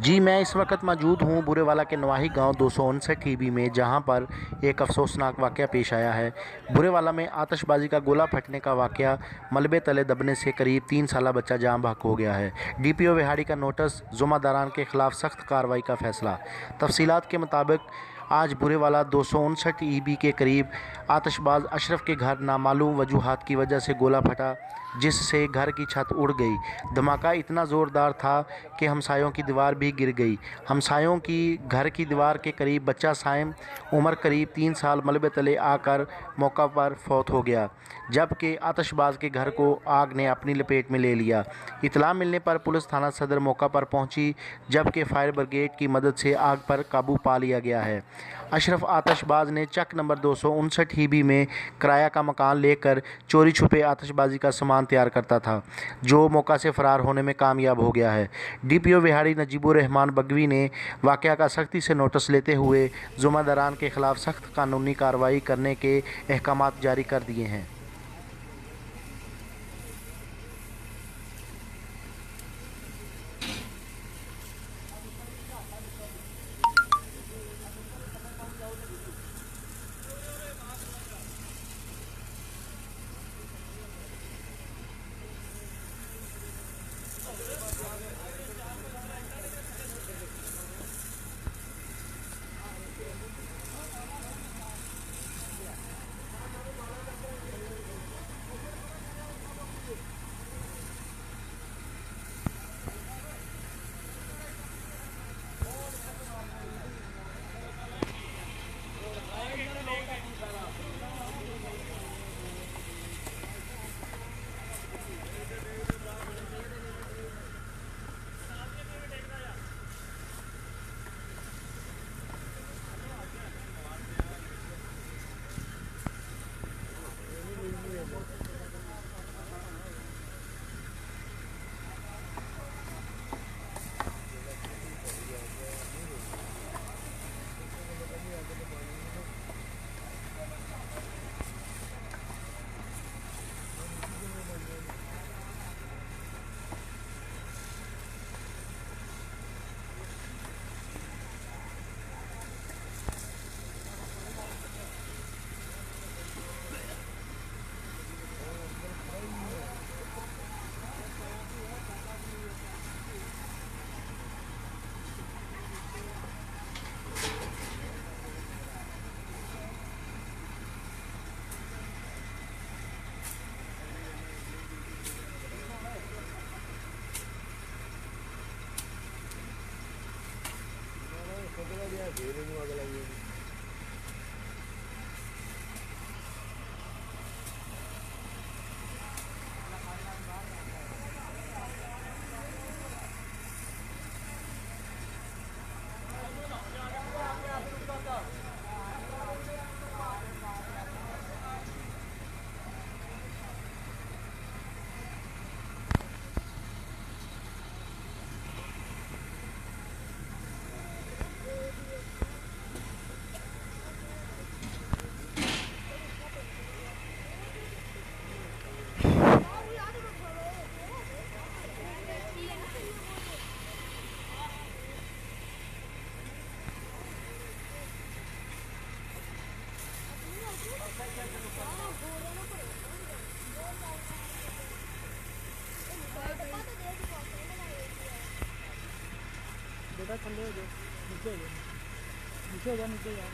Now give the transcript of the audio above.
जी, मैं इस वक्त मौजूद हूँ बुरेवाला के नवाही गांव 259 ईबी में, जहां पर एक अफसोसनाक वाक़या पेश आया है। बुरेवाला में आतिशबाजी का गोला फटने का वाक़या, मलबे तले दबने से करीब 3 साला बच्चा जाँ बहक हो गया है। डीपीओ विहाड़ी का नोटिस, जुम्मेदारान के खिलाफ सख्त कार्रवाई का फैसला। तफसीलात के मुताबिक आज बुरेवाला 259 ईबी के करीब आतिशबाज अशरफ के घर नामालूम वजूहात की वजह से गोला फटा, जिससे घर की छत उड़ गई। धमाका इतना ज़ोरदार था कि हमसायों की दीवार भी गिर गई। हमसायों की घर की दीवार के करीब बच्चा साइम, उम्र करीब 3 साल, मलबे तले आकर मौका पर फौत हो गया, जबकि आतिशबाज के घर को आग ने अपनी लपेट में ले लिया। इतला मिलने पर पुलिस थाना सदर मौका पर पहुंची, जबकि फायर ब्रिगेड की मदद से आग पर काबू पा लिया गया है। अशरफ आतिशबाज ने चक नंबर 259 ईबी में किराया का मकान लेकर चोरी छुपे आतिशबाजी का सामान तैयार करता था, जो मौका से फ़रार होने में कामयाब हो गया है। डीपीओ विहाड़ी नजीबुर रहमान बगवी ने वाक़या का सख्ती से नोटिस लेते हुए ज़िम्मेदारान के खिलाफ सख्त कानूनी कार्रवाई करने के अहकामात जारी कर दिए हैं। बेटा थल्ले हो जाओ, नीचे हो जाओ, नीचे हो जाओ, नीचे जाओ।